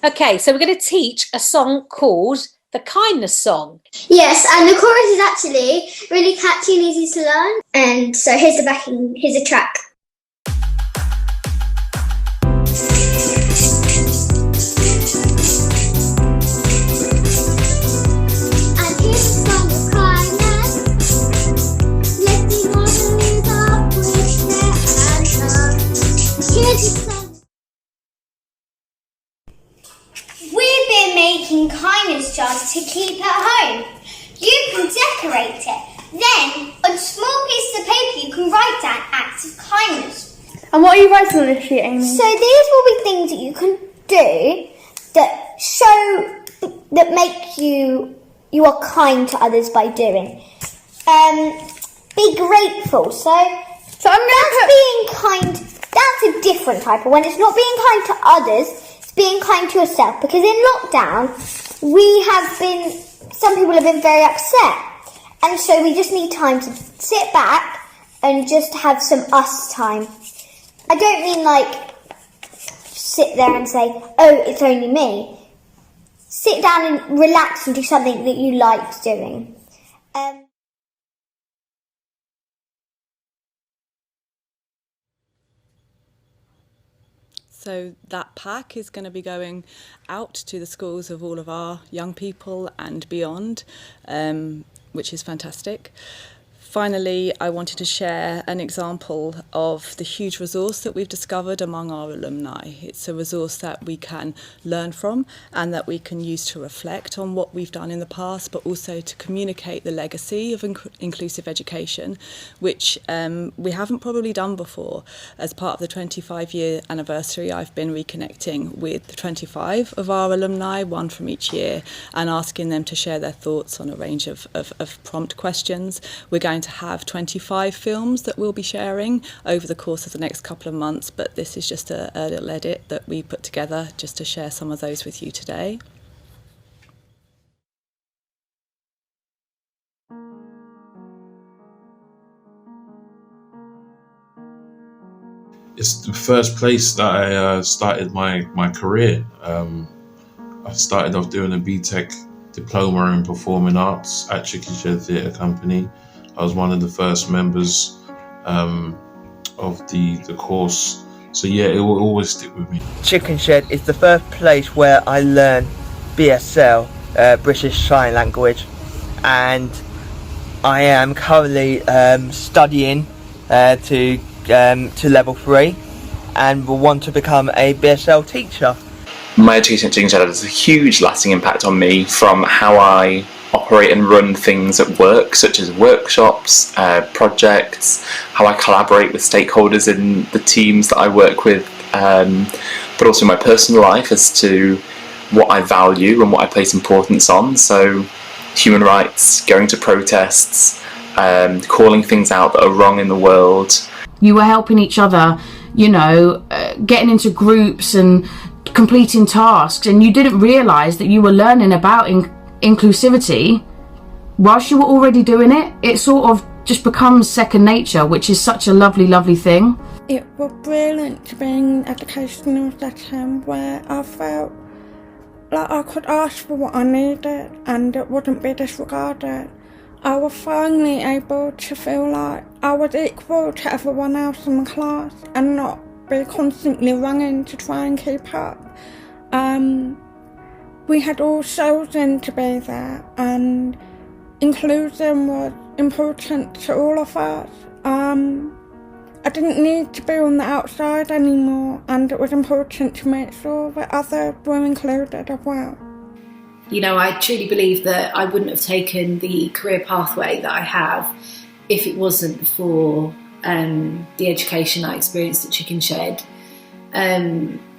[SPEAKER 22] Okay, so we're going to teach a song called the Kindness Song.
[SPEAKER 13] Yes, and the chorus is actually really catchy and easy to learn. And so here's the backing, here's the track.
[SPEAKER 14] We've been making kindness jars to keep at home. You can decorate it. Then, on small pieces of paper, you can write down acts of kindness.
[SPEAKER 16] And what are you writing on this sheet, Amy?
[SPEAKER 14] So these will be things that you can do that show, that make you are kind to others by doing. Be grateful. So I'm that's being kind. That's a different type of one. It's not being kind to others. It's being kind to yourself. Because in lockdown, some people have been very upset. And so we just need time to sit back and just have some us time. I don't mean like sit there and say, oh, it's only me. Sit down and relax and do something that you liked doing.
[SPEAKER 2] So that pack is going to be going out to the schools of all of our young people and beyond, which is fantastic. Finally, I wanted to share an example of the huge resource that we've discovered among our alumni. It's a resource that we can learn from and that we can use to reflect on what we've done in the past, but also to communicate the legacy of inclusive education, which we haven't probably done before. As part of the 25-year anniversary, I've been reconnecting with the 25 of our alumni, one from each year, and asking them to share their thoughts on a range of prompt questions. We're going to have 25 films that we'll be sharing over the course of the next couple of months, but this is just a little edit that we put together just to share some of those with you today.
[SPEAKER 23] It's the first place that I started my career. I started off doing a BTEC
[SPEAKER 1] diploma in performing arts at Chickenshed Theatre Company. I was one of the first members of the course. So yeah, it will always stick with me.
[SPEAKER 4] Chickenshed is the first place where I learned BSL, British Sign Language, and I am currently studying to level 3 and will want to become a BSL teacher.
[SPEAKER 23] My education at Chickenshed has a huge lasting impact on me, from how I operate and run things at work, such as workshops, projects, how I collaborate with stakeholders in the teams that I work with, but also my personal life as to what I value and what I place importance on. So human rights, going to protests, calling things out that are wrong in the world.
[SPEAKER 24] You were helping each other, getting into groups and completing tasks, and you didn't realise that you were learning about inclusivity whilst you were already doing it. It sort of just becomes second nature, which is such a lovely, lovely thing.
[SPEAKER 25] It was brilliant to be in an educational setting where I felt like I could ask for what I needed and it wouldn't be disregarded. I was finally able to feel like I was equal to everyone else in the class and not be constantly running to try and keep up. We had all chosen to be there, and inclusion was important to all of us. I didn't need to be on the outside anymore, and it was important to make sure that others were included as well.
[SPEAKER 26] I truly believe that I wouldn't have taken the career pathway that I have if it wasn't for the education I experienced at Chickenshed.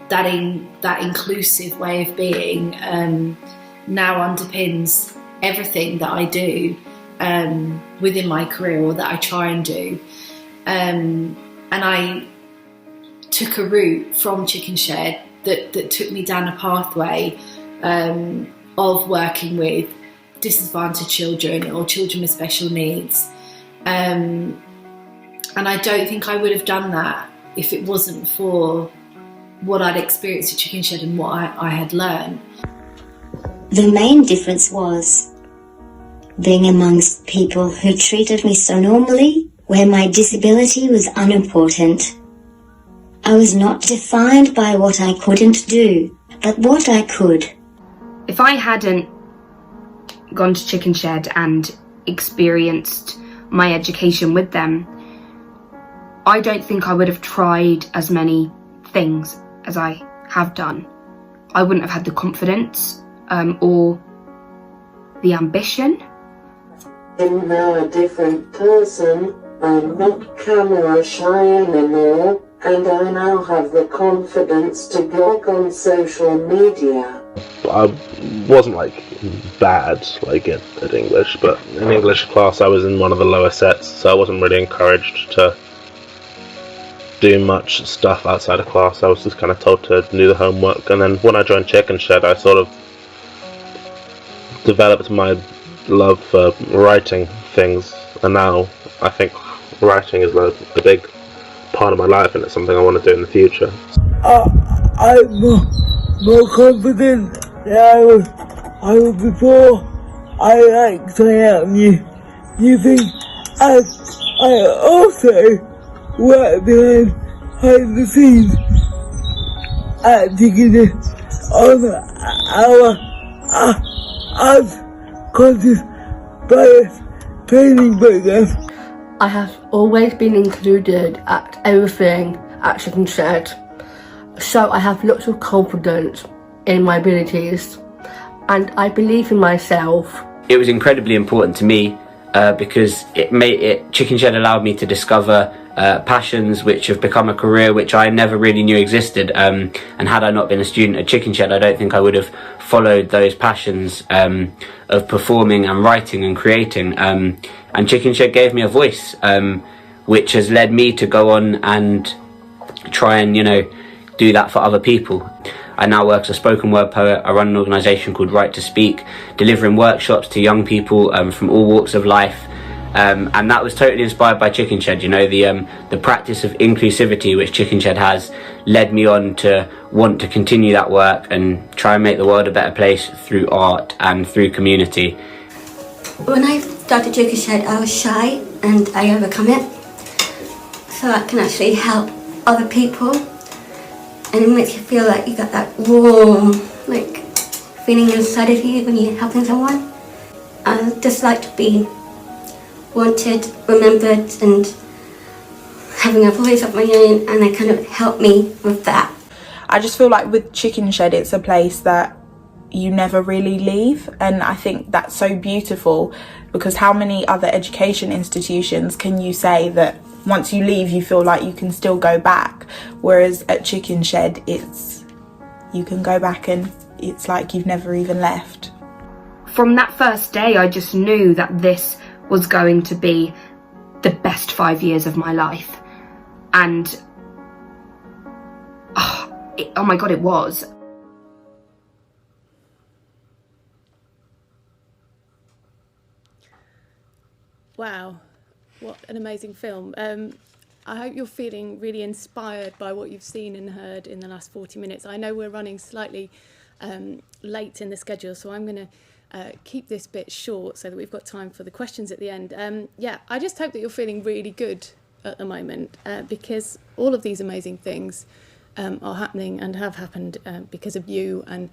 [SPEAKER 26] That inclusive way of being now underpins everything that I do within my career, or that I try and do. And I took a route from Chickenshed that took me down a pathway of working with disadvantaged children or children with special needs. And I don't think I would have done that if it wasn't for what I'd experienced at Chickenshed and what I had learned.
[SPEAKER 21] The main difference was being amongst people who treated me so normally, where my disability was unimportant. I was not defined by what I couldn't do, but what I could.
[SPEAKER 27] If I hadn't gone to Chickenshed and experienced my education with them, I don't think I would have tried as many things as I have done. I wouldn't have had the confidence or the ambition.
[SPEAKER 28] I'm now a different person. I'm not camera shy anymore, and I now have the confidence to blog on social media.
[SPEAKER 29] I wasn't bad at English, but in English class I was in one of the lower sets, so I wasn't really encouraged to do much stuff outside of class. I was just kind of told to do the homework, and then when I joined Chickenshed I sort of developed my love for writing things, and now I think writing is a big part of my life, and it's something I want to do in the future.
[SPEAKER 19] I'm more confident than I was before. I like trying out new things, and I also work behind the scenes at Chickenshed on our unconscious bias training program.
[SPEAKER 30] I have always been included at everything at Chickenshed, so I have lots of confidence in my abilities, and I believe in myself.
[SPEAKER 31] It was incredibly important to me because Chickenshed allowed me to discover passions which have become a career which I never really knew existed, and had I not been a student at Chickenshed I don't think I would have followed those passions of performing and writing and creating, and Chickenshed gave me a voice which has led me to go on and try and do that for other people. I now work as a spoken word poet. I run an organisation called Right to Speak, delivering workshops to young people from all walks of life, And that was totally inspired by Chickenshed. You know, the practice of inclusivity which Chickenshed has led me on to want to continue that work and try and make the world a better place through art and through community.
[SPEAKER 3] When I started Chickenshed, I was shy and I overcome it, so I can actually help other people, and it makes you feel like you got that warm, like, feeling inside of you when you're helping someone. I just like to be wanted, remembered, and having a voice of my own, and they kind of help me with that.
[SPEAKER 5] I just feel like with Chickenshed, it's a place that you never really leave, and I think that's so beautiful, because how many other education institutions can you say that once you leave you feel like you can still go back, whereas at Chickenshed it's you can go back and it's like you've never even left.
[SPEAKER 27] From that first day, I just knew that this was going to be the best 5 years of my life. And oh my God, it was.
[SPEAKER 2] Wow, what an amazing film. I hope you're feeling really inspired by what you've seen and heard in the last 40 minutes. I know we're running slightly late in the schedule, so I'm going to keep this bit short so that we've got time for the questions at the end. Yeah, I just hope that you're feeling really good at the moment, because all of these amazing things are happening and have happened because of you, and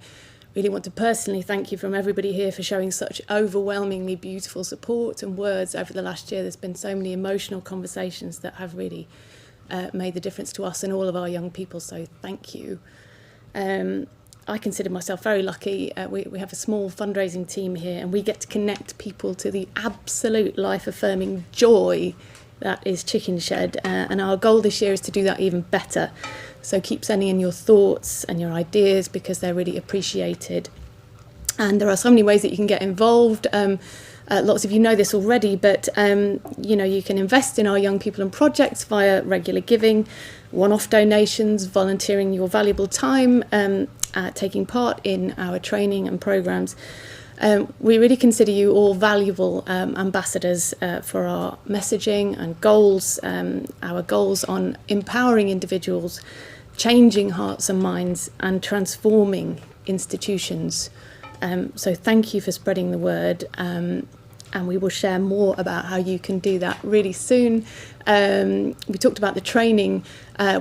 [SPEAKER 2] really want to personally thank you from everybody here for showing such overwhelmingly beautiful support and words over the last year. There's been so many emotional conversations that have really made the difference to us and all of our young people, so thank you. I consider myself very lucky. We have a small fundraising team here, and we get to connect people to the absolute life-affirming joy that is Chickenshed, and our goal this year is to do that even better. So keep sending in your thoughts and your ideas, because they're really appreciated. And there are so many ways that you can get involved. Lots of you know this already, but you know, you can invest in our young people and projects via regular giving, one-off donations, volunteering your valuable time, taking part in our training and programs. We really consider you all valuable ambassadors for our messaging and goals, our goals on empowering individuals, changing hearts and minds, and transforming institutions. So thank you for spreading the word, and we will share more about how you can do that really soon. We talked about the training.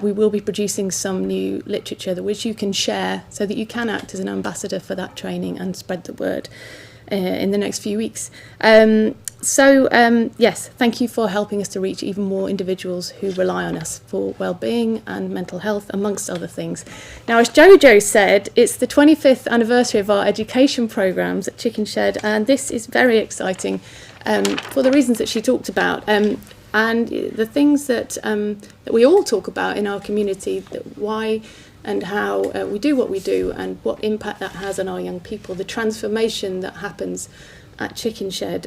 [SPEAKER 2] We will be producing some new literature which you can share, so that you can act as an ambassador for that training and spread the word in the next few weeks. Yes, thank you for helping us to reach even more individuals who rely on us for well-being and mental health, amongst other things. Now, as Jojo said, it's the 25th anniversary of our education programmes at Chickenshed, and this is very exciting for the reasons that she talked about. And the things that we all talk about in our community, that why and how we do what we do, and what impact that has on our young people, the transformation that happens at Chickenshed.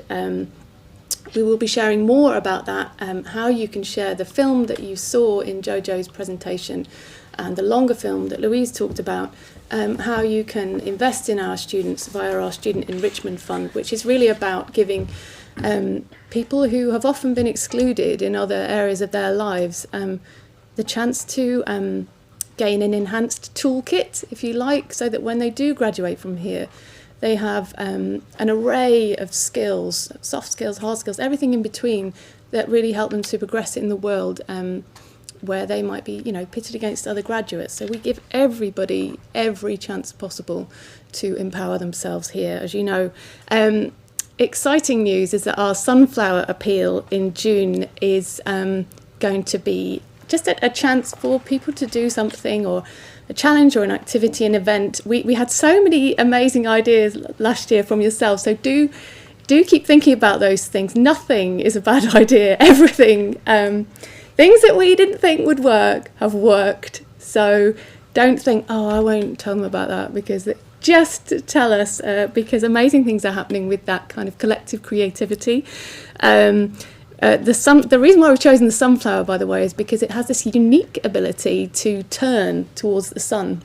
[SPEAKER 2] We will be sharing more about that, how you can share the film that you saw in Jojo's presentation and the longer film that Louise talked about, how you can invest in our students via our Student Enrichment Fund, which is really about giving people who have often been excluded in other areas of their lives the chance to gain an enhanced toolkit, if you like, so that when they do graduate from here, they have an array of skills, soft skills, hard skills, everything in between, that really help them to progress in the world where they might be, you know, pitted against other graduates. So we give everybody every chance possible to empower themselves here. As you know, exciting news is that our Sunflower Appeal in June is going to be just a chance for people to do something, or a challenge or an activity, an event. We had so many amazing ideas last year from yourself, so do keep thinking about those things. Nothing is a bad idea. Everything, things that we didn't think would work have worked. So don't think, oh, I won't tell them about that, because just tell us, because amazing things are happening with that kind of collective creativity. The reason why we've chosen the sunflower, by the way, is because it has this unique ability to turn towards the sun,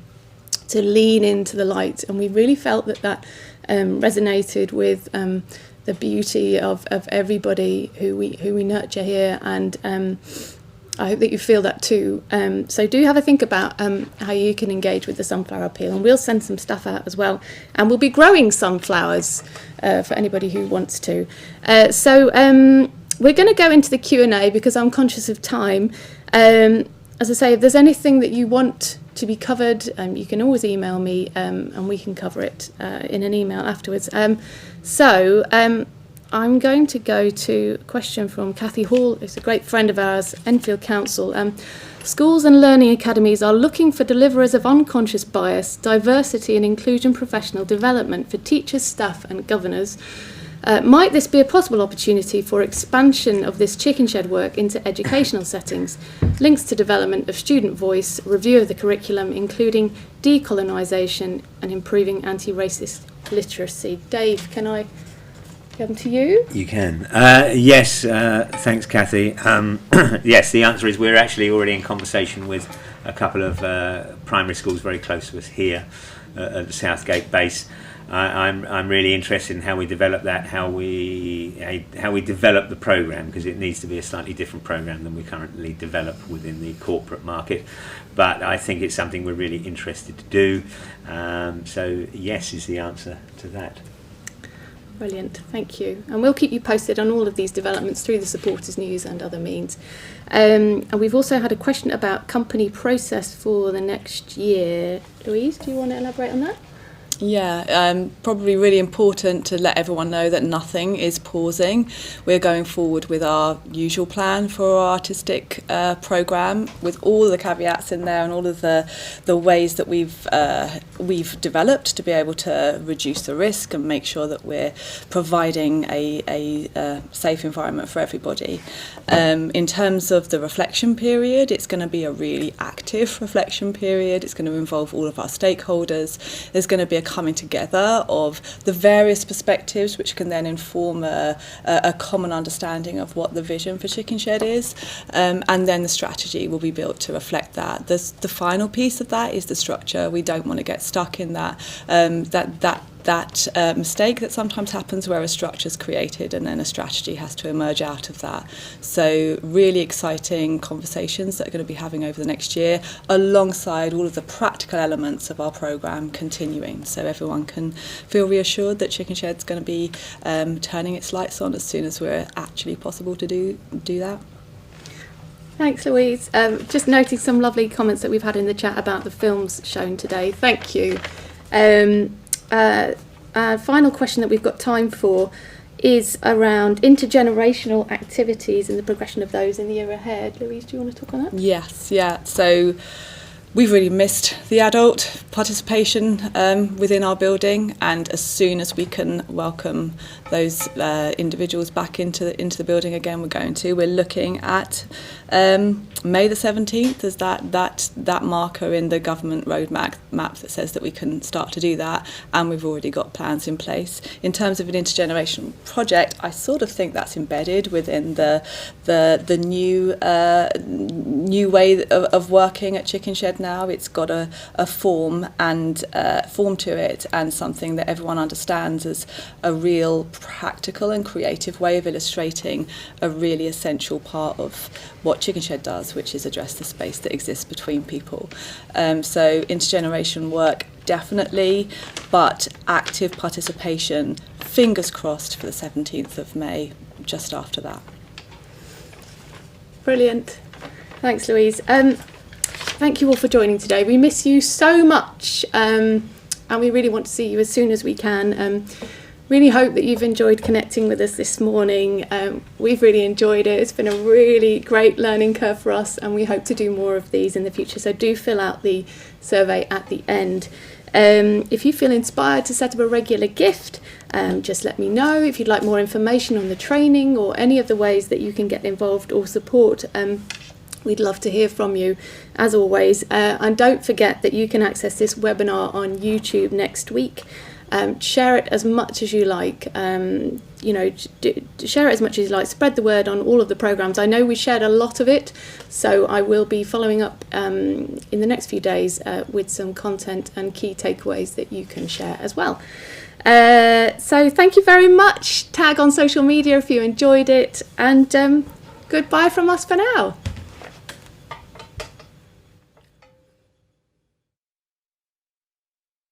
[SPEAKER 2] to lean into the light, and we really felt that resonated with the beauty of everybody who we nurture here, and I hope that you feel that too. So do have a think about how you can engage with the Sunflower Appeal, and we'll send some stuff out as well. And we'll be growing sunflowers for anybody who wants to. So we're going to go into the Q&A because I'm conscious of time. As I say, if there's anything that you want to be covered, you can always email me and we can cover it in an email afterwards. I'm going to go to a question from Kathy Hall, who's a great friend of ours, Enfield Council. Schools and learning academies are looking for deliverers of unconscious bias, diversity and inclusion professional development for teachers, staff and governors. Might this be a possible opportunity for expansion of this Chickenshed work into educational settings? Links to development of student voice, review of the curriculum, including decolonisation and improving anti-racist literacy. Dave, can I come to you?
[SPEAKER 6] You can. Yes, thanks, Kathy. Yes, the answer is we're actually already in conversation with a couple of primary schools very close to us here at the Southgate base. I'm really interested in how we develop that, how we develop the programme, because it needs to be a slightly different programme than we currently develop within the corporate market. But I think it's something we're really interested to do. So yes is the answer to that.
[SPEAKER 2] Brilliant, thank you. And we'll keep you posted on all of these developments through the Supporters News and other means. And we've also had a question about company process for the next year. Louise, do you want to elaborate on that? Yeah, probably really important to let everyone know that nothing is pausing. We're going forward with our usual plan for our artistic programme, with all the caveats in there and all of the ways that we've developed to be able to reduce the risk and make sure that we're providing a safe environment for everybody. In terms of the reflection period, it's going to be a really active reflection period. It's going to involve all of our stakeholders. There's going to be a coming together of the various perspectives, which can then inform a common understanding of what the vision for Chickenshed is, and then the strategy will be built to reflect that. The final piece of that is the structure. We don't want to get stuck in that mistake that sometimes happens where a structure is created and then a strategy has to emerge out of that. So really exciting conversations that are going to be having over the next year, alongside all of the practical elements of our programme continuing, so everyone can feel reassured that Chickenshed's going to be turning its lights on as soon as we're actually possible to do that. Thanks, Louise. Just noting some lovely comments that we've had in the chat about the films shown today. Thank you. Final question that we've got time for is around intergenerational activities and the progression of those in the year ahead. Louise, do you want to talk on that? Yes, yeah. So we've really missed the adult participation within our building, and as soon as we can welcome those individuals back into the building again, we're going to. We're looking at May the 17th as that marker in the government roadmap that says that we can start to do that, and we've already got plans in place. In terms of an intergenerational project, I sort of think that's embedded within the new way of working at Chickenshed now. It's got a form to it, and something that everyone understands as a real practical and creative way of illustrating a really essential part of what Chickenshed does, which is address the space that exists between people. So intergeneration work, definitely, but active participation, fingers crossed, for the 17th of May, just after that. Brilliant. Thanks, Louise. Thank you all for joining today. We miss you so much, and we really want to see you as soon as we can. Really hope that you've enjoyed connecting with us this morning. We've really enjoyed it. It's been a really great learning curve for us, and we hope to do more of these in the future. So do fill out the survey at the end. If you feel inspired to set up a regular gift, just let me know. If you'd like more information on the training or any of the ways that you can get involved or support, we'd love to hear from you, as always. And don't forget that you can access this webinar on YouTube next week. Share it as much as you like. Share it as much as you like. Spread the word on all of the programmes. I know we shared a lot of it, so I will be following up in the next few days with some content and key takeaways that you can share as well. So thank you very much. Tag on social media if you enjoyed it, and goodbye from us for now.